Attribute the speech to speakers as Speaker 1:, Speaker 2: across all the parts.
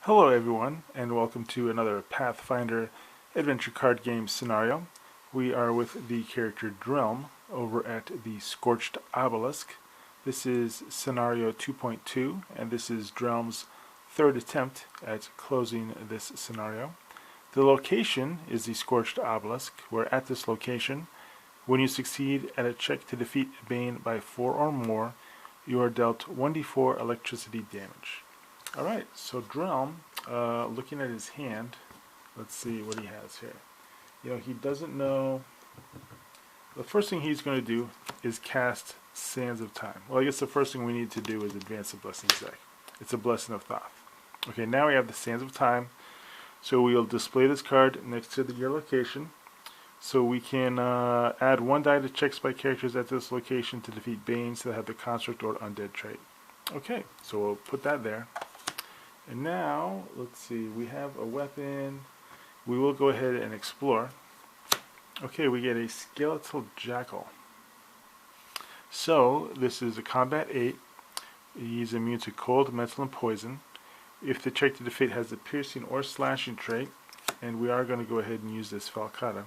Speaker 1: Hello everyone, and welcome to another Pathfinder adventure card game scenario. We are with the character Drelm over at the Scorched Obelisk. This is scenario 2.2, and this is Drelm's third attempt at closing this scenario. The location is the Scorched Obelisk, where at this location, when you succeed at a check to defeat a Bane by 4 or more, you are dealt 1d4 electricity damage. Alright, so Drelm, looking at his hand, let's see what he has here. He doesn't know. The first thing he's going to do is cast Sands of Time. Well, I guess the first thing we need to do is advance the Blessings deck. It's a Blessing of Thoth. Okay, now we have the Sands of Time. So we'll display this card next to your location. So we can add 1 die to checks by characters at this location to defeat Banes that have the Construct or Undead trait. Okay, so we'll put that there. And now, let's see, we have a weapon. We will go ahead and explore. Okay, we get a Skeletal Jackal. So, this is a Combat 8. He's immune to cold, mental, and poison. If the check to defeat has the piercing or slashing trait, and we are going to go ahead and use this Falcata.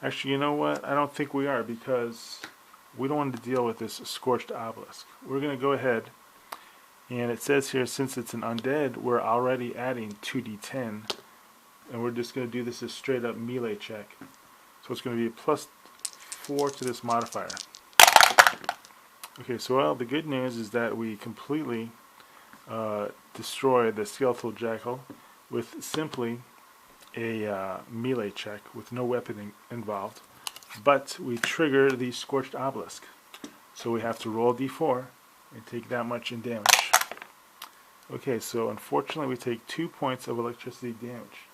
Speaker 1: Actually, you know what? I don't think we are, because we don't want to deal with this Scorched Obelisk. We're going to go ahead. And it says here, since it's an undead, we're already adding 2d10. And we're just going to do this as straight up melee check. So it's going to be a +4 to this modifier. Okay, so the good news is that we completely destroy the Skeletal Jackal with simply a melee check with no weapon involved. But we trigger the Scorched Obelisk. So we have to roll d4 and take that much in damage. Okay, so unfortunately we take 2 points of electricity damage.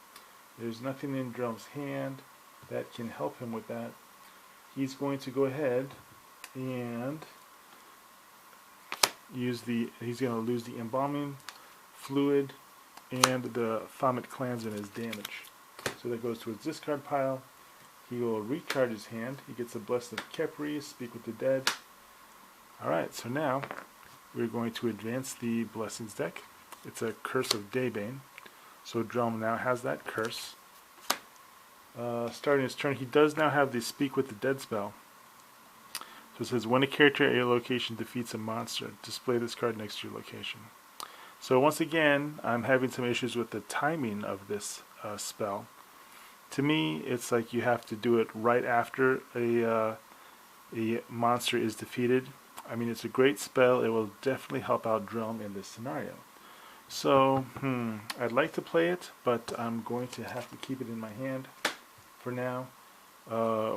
Speaker 1: There's nothing in Drelm's hand that can help him with that. He's going to go ahead and he's going to lose the embalming fluid and the Thaumet Clansman as damage. So that goes to his discard pile. He will recharge his hand. He gets a Blessing of Khepri, Speak with the Dead. Alright, so now we're going to advance the Blessings deck. It's a Curse of Daybane. So Drelm now has that curse. Starting his turn, he does now have the Speak with the Dead spell. So it says, when a character at your location defeats a monster, display this card next to your location. So once again, I'm having some issues with the timing of this spell. To me, it's like you have to do it right after a monster is defeated. I mean, it's a great spell. It will definitely help out Drelm in this scenario. So, I'd like to play it, but I'm going to have to keep it in my hand for now.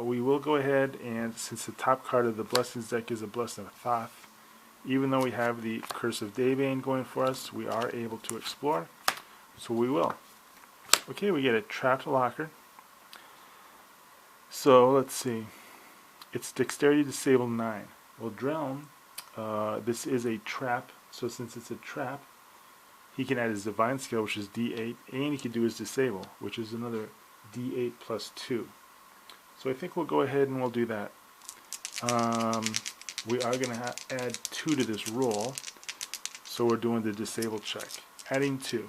Speaker 1: We will go ahead, and since the top card of the Blessings deck is a Blessing of Thoth, even though we have the Curse of Daybane going for us, we are able to explore. So we will. Okay, we get a Trapped Locker. So, let's see. It's Dexterity Disable 9. Well, Drelm, this is a trap, so since it's a trap, he can add his Divine Skill, which is D8, and he can do his Disable, which is another D8 plus 2. So I think we'll go ahead and we'll do that. We are going to add 2 to this roll, so we're doing the Disable check, adding 2.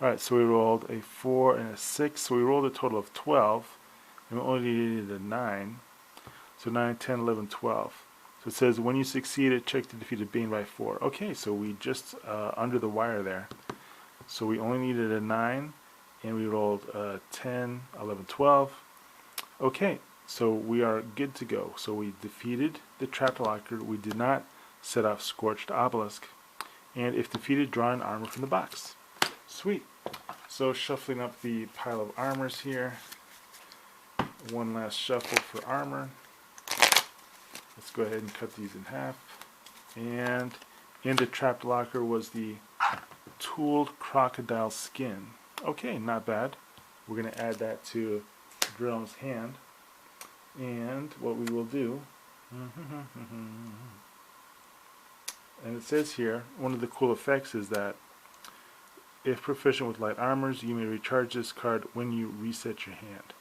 Speaker 1: Alright, so we rolled a 4 and a 6, so we rolled a total of 12, and we only needed a 9. So 9, 10, 11, 12. So it says, when you succeed at check to defeat a Bane by 4. Okay, so we just under the wire there. So we only needed a 9, and we rolled 10, 11, 12. Okay, so we are good to go. So we defeated the Trapped Locker. We did not set off Scorched Obelisk. And if defeated, draw an armor from the box. Sweet. So shuffling up the pile of armors here. One last shuffle for armor. Let's go ahead and cut these in half. And in the Trapped Locker was the Tooled Crocodile Skin. Okay, not bad. We're going to add that to Drelm's hand. And what we will do, and it says here, one of the cool effects is that if proficient with light armors, you may recharge this card when you reset your hand.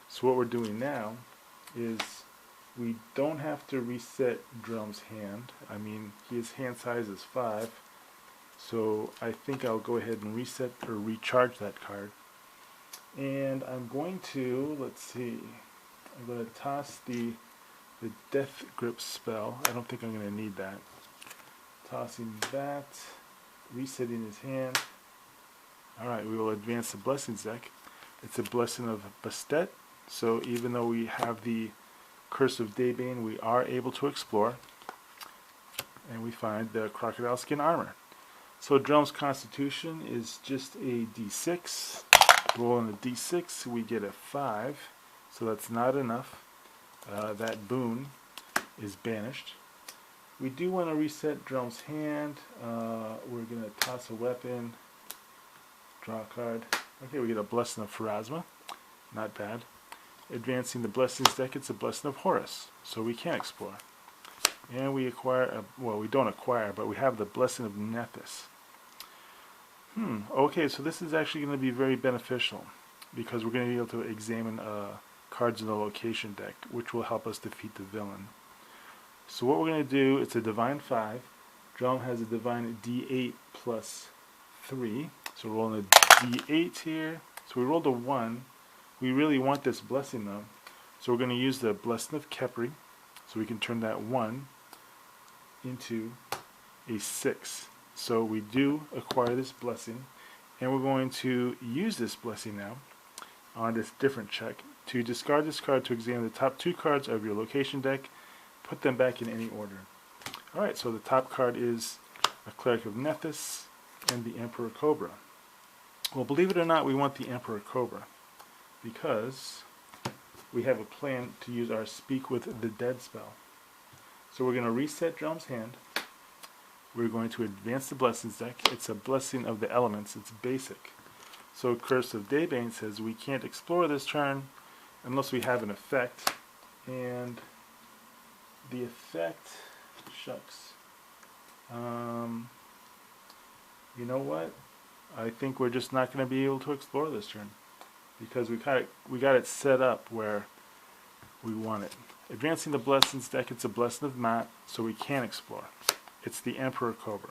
Speaker 1: So what we're doing now is we don't have to reset Drelm's hand. I mean, his hand size is 5. So I think I'll go ahead and reset or recharge that card. And I'm going to, let's see, I'm going to toss the Death Grip spell. I don't think I'm going to need that. Tossing that, resetting his hand. Alright, we will advance the Blessings deck. It's a Blessing of Bastet, so even though we have the Curse of Daybane, we are able to explore. And we find the Crocodile Skin Armor. So Drelm's Constitution is just a d6. Rolling a d6, we get a 5, so that's not enough. That boon is banished. We do want to reset Drelm's hand. We're going to toss a weapon, draw a card. Okay, we get a Blessing of Pharasma. Not bad. Advancing the Blessings deck, it's a Blessing of Horus, so we can explore. And we acquire, well, we don't acquire, but we have the Blessing of Nethys. Okay, so this is actually going to be very beneficial because we're going to be able to examine cards in the location deck, which will help us defeat the villain. So what we're going to do, it's a Divine 5. Drelm has a Divine D8 plus 3. So we're rolling a D8 here. So we rolled a 1. We really want this blessing though. So we're going to use the Blessing of Khepri. So we can turn that 1 into a 6. So we do acquire this blessing, and we're going to use this blessing now on this different check to discard this card to examine the top 2 cards of your location deck, put them back in any order. Alright, so the top card is a Cleric of Nethys and the Emperor Cobra. Well, believe it or not, we want the Emperor Cobra because we have a plan to use our Speak with the Dead spell. So we're going to reset Drelm's hand. We're going to advance the Blessings deck. It's a Blessing of the Elements. It's basic. So Curse of Daybane says we can't explore this turn unless we have an effect. And the effect, shucks. You know what? I think we're just not going to be able to explore this turn because we got it set up where we want it. Advancing the Blessings deck, it's a Blessing of Mat, so we can explore. It's the Emperor Cobra.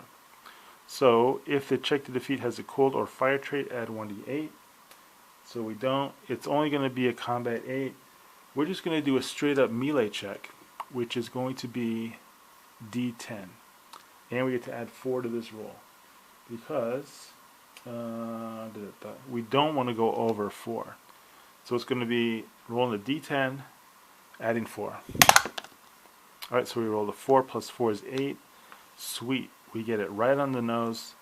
Speaker 1: So if the check to defeat has a cold or fire trait, add 1d8. So we don't. It's only going to be a combat 8. We're just going to do a straight up melee check, which is going to be d10. And we get to add 4 to this roll because we don't want to go over 4. So it's going to be rolling a d10, adding 4. Alright, so we rolled a 4 plus 4 is 8. Sweet. We get it right on the nose.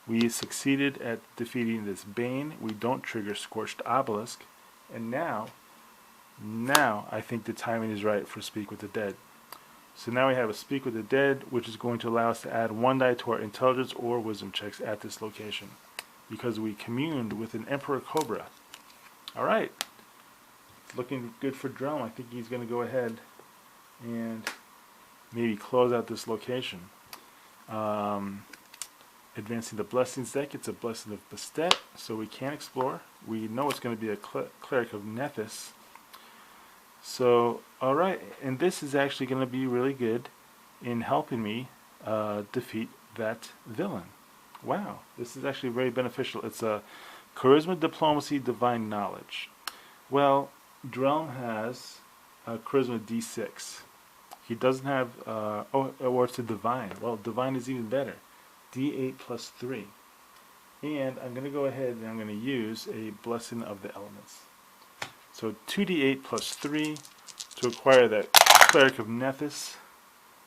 Speaker 1: We succeeded at defeating this Bane. We don't trigger Scorched Obelisk. And now I think the timing is right for Speak with the Dead. So now we have a Speak with the Dead, which is going to allow us to add 1 die to our intelligence or wisdom checks at this location, because we communed with an Emperor Cobra. Alright. It's looking good for Drelm. I think he's going to go ahead and maybe close out this location. Advancing the Blessings deck, it's a Blessing of Bastet, so we can explore. We know it's going to be a Cleric of Nethys. So, alright, and this is actually going to be really good in helping me defeat that villain. Wow, this is actually very beneficial. It's a Charisma, Diplomacy, Divine Knowledge. Well, Drelm has a Charisma D6. He doesn't have, or it's a Divine. Well, Divine is even better. D8 plus 3. And I'm going to go ahead and I'm going to use a Blessing of the Elements. So 2d8 plus 3 to acquire that Cleric of Nethys.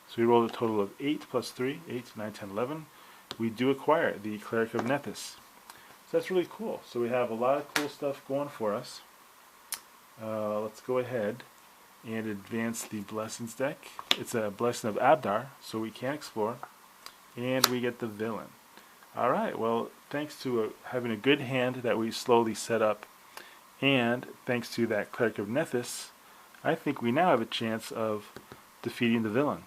Speaker 1: So we rolled a total of 8 plus 3, 8, 9, 10, 11. We do acquire the Cleric of Nethys. So that's really cool. So we have a lot of cool stuff going for us. Let's go ahead and advance the Blessings deck. It's a Blessing of Abdar, so we can explore. And we get the villain. Alright, well, thanks to having a good hand that we slowly set up, and thanks to that Cleric of Nethys, I think we now have a chance of defeating the villain.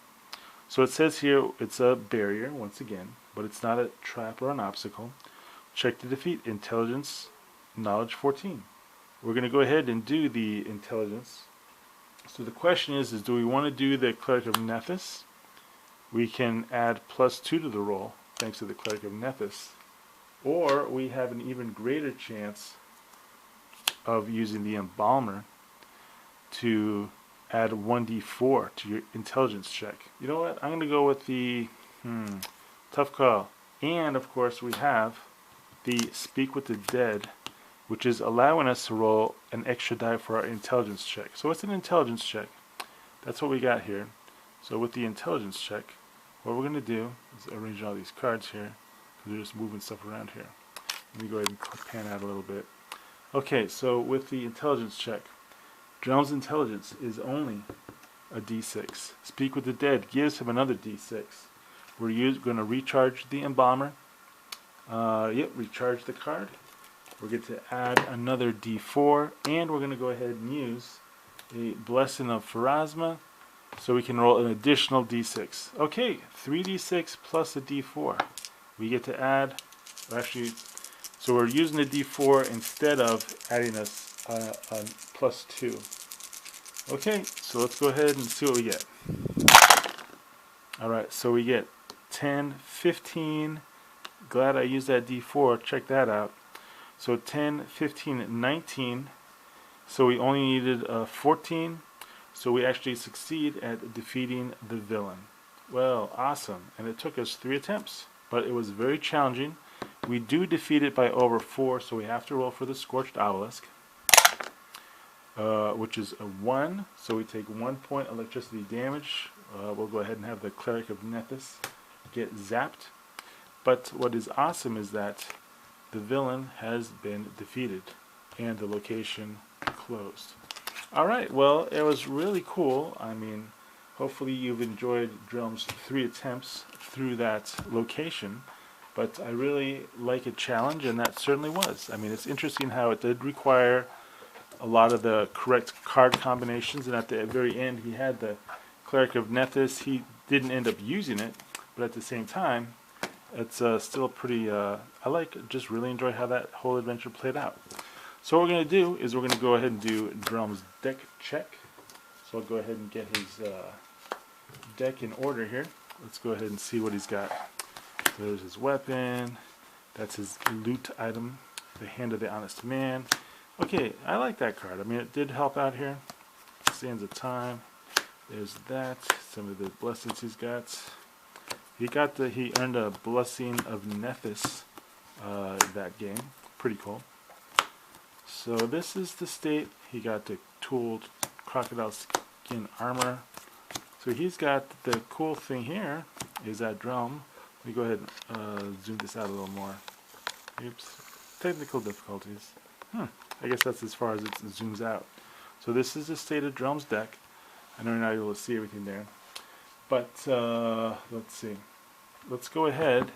Speaker 1: So it says here it's a barrier, once again, but it's not a trap or an obstacle. Check to defeat, Intelligence, Knowledge 14. We're going to go ahead and do the Intelligence. So the question is do we want to do the Cleric of Nethys? We can add plus 2 to the roll, thanks to the Cleric of Nethys. Or we have an even greater chance of using the Embalmer to add 1d4 to your intelligence check. You know what? I'm going to go with the tough call. And of course we have the Speak with the Dead, which is allowing us to roll an extra die for our intelligence check. So it's an intelligence check. That's what we got here. So with the intelligence check, what we're going to do is arrange all these cards here, because we're just moving stuff around here. Let me go ahead and pan out a little bit. Okay, so with the intelligence check, Drelm's intelligence is only a d6. Speak with the Dead gives him another d6. We're going to recharge the Embalmer. Recharge the card. We're going to add another d4, and we're going to go ahead and use a Blessing of Pharasma, so we can roll an additional d6. Okay, 3d6 plus a d4. We get to add, actually, so we're using the d4 instead of adding a plus 2. Okay, so let's go ahead and see what we get. Alright, so we get 10, 15. Glad I used that d4. Check that out. So 10, 15, 19. So we only needed 14. So we actually succeed at defeating the villain. Well, awesome. And it took us 3 attempts, but it was very challenging. We do defeat it by over 4, so we have to roll for the Scorched Obelisk, which is a 1. So we take 1 point electricity damage. We'll go ahead and have the Cleric of Nethys get zapped. But what is awesome is that the villain has been defeated and the location closed. Alright, well, it was really cool. I mean, hopefully you've enjoyed Drelm's 3 attempts through that location. But I really like a challenge, and that certainly was. I mean, it's interesting how it did require a lot of the correct card combinations, and at the very end he had the Cleric of Nethys. He didn't end up using it, but at the same time, it's still pretty, just really enjoy how that whole adventure played out. So what we're going to do is we're going to go ahead and do Drelm's deck check. So I'll go ahead and get his deck in order here. Let's go ahead and see what he's got. So there's his weapon. That's his loot item, the Hand of the Honest Man. Okay, I like that card. I mean, it did help out here. Sands of Time. There's that. Some of the blessings he's got. He earned a Blessing of Nethys that game. Pretty cool. So this is the state. He got the tooled crocodile skin armor. So he's got the cool thing here is that Drelm. Let me go ahead and zoom this out a little more. Oops. Technical difficulties. I guess that's as far as it zooms out. So this is the state of Drelm's deck. I know you're not able to see everything there. But let's see. Let's go ahead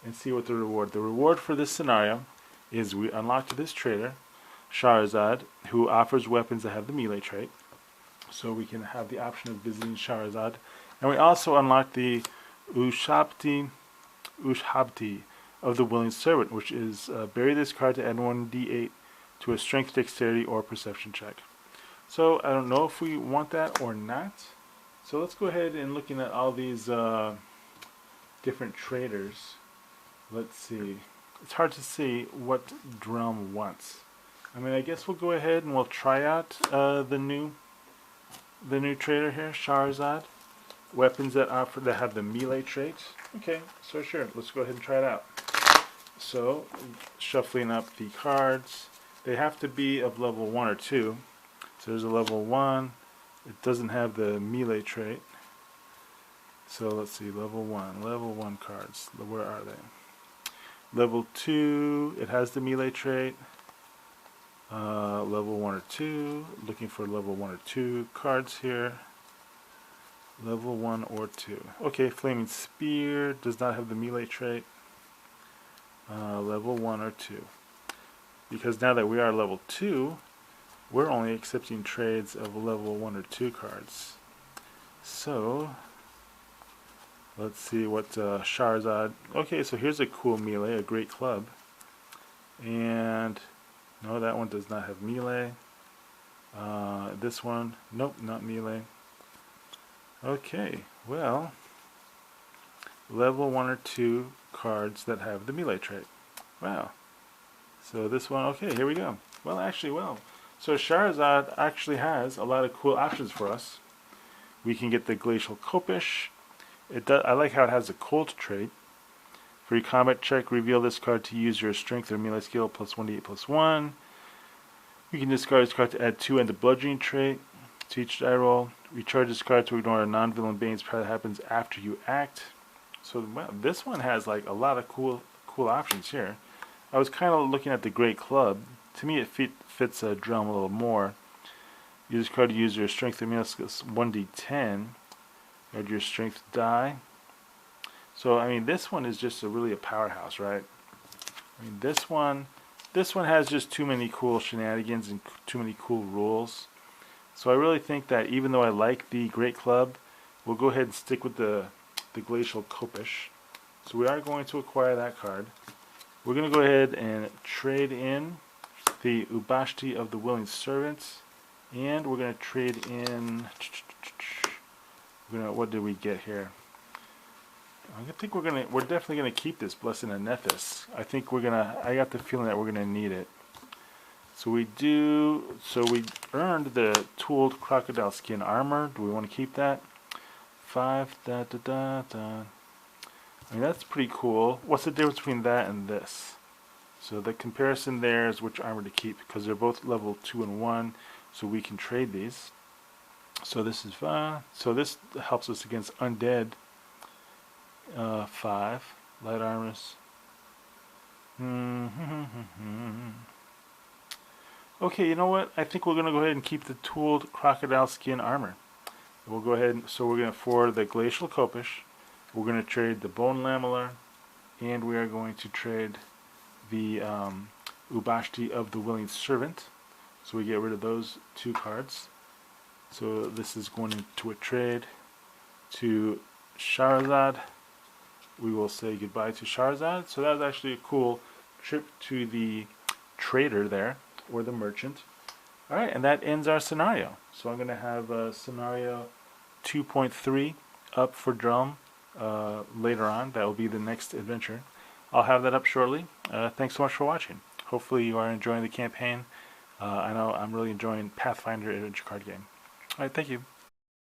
Speaker 1: and see what the reward. The reward for this scenario is we unlocked this trader, Shahrazad, who offers weapons that have the melee trait. So we can have the option of visiting Shahrazad. And we also unlocked the Ushabti of the Willing Servant, which is bury this card to add 1d8 to a strength, dexterity, or perception check. So I don't know if we want that or not. So let's go ahead and looking at all these different traders. Let's see. It's hard to see what Drelm wants. I mean, I guess we'll go ahead and we'll try out the new trader here, Shahrazad. Weapons that have the melee trait. Okay, so sure, let's go ahead and try it out. So, shuffling up the cards. They have to be of level 1 or 2. So there's a level 1. It doesn't have the melee trait. So let's see, level 1 cards. Where are they? Level 2, it has the melee trait. Level 1 or 2, looking for level 1 or 2 cards here. Level 1 or 2. Okay, Flaming Spear does not have the melee trait. Level 1 or 2. Because now that we are level 2, we're only accepting trades of level 1 or 2 cards. So, let's see what Shahrazad. Okay, so here's a cool melee, a great club. And no, that one does not have melee. This one, nope, not melee. Okay, well, level 1 or 2 cards that have the melee trait. Wow. So this one, okay, here we go. Well, actually, well. So Charizard actually has a lot of cool options for us. We can get the Glacial Copish. I like how it has a Cold trait. For your combat check, reveal this card to use your strength or melee skill plus 1d8+1. You can discard this card to add 2 and the bludgeoning trait to each die roll. Recharge this card to ignore a non-villain Bane's power that happens after you act. So well, this one has like a lot of cool options here. I was kind of looking at the Great Club. To me, it fits Drelm a little more. Use this card to use your strength or melee skill 1d10. Add your strength die. So I mean, this one is just really a powerhouse, right? I mean, this one has just too many cool shenanigans and too many cool rules. So I really think that even though I like the Great Club, we'll go ahead and stick with the Glacial Copish. So we are going to acquire that card. We're going to go ahead and trade in the Ubashti of the Willing Servants, and we're going to trade in. What did we get here? I think we're definitely gonna keep this Blessed Anethys. I think I got the feeling that we're gonna need it. So we earned the tooled crocodile skin armor. Do we want to keep that? 5 I mean, that's pretty cool. What's the difference between that and this? So the comparison there is which armor to keep, because they're both level 2 and 1, so we can trade these. So this is 5. So this helps us against undead. 5 light armors. Okay, you know what? I think we're gonna go ahead and keep the tooled crocodile skin armor. We'll go ahead. So we're gonna for the Glacial Copish. We're gonna trade the Bone Lamellar, and we are going to trade the Ubashti of the Willing Servant. So we get rid of those 2 cards. So this is going into a trade to Charizard. We will say goodbye to Charizard. So that was actually a cool trip to the trader there, or the merchant. Alright, and that ends our scenario. So I'm going to have scenario 2.3 up for Drelm later on. That will be the next adventure. I'll have that up shortly. Thanks so much for watching. Hopefully you are enjoying the campaign. I know I'm really enjoying Pathfinder adventure card game. Alright, thank you.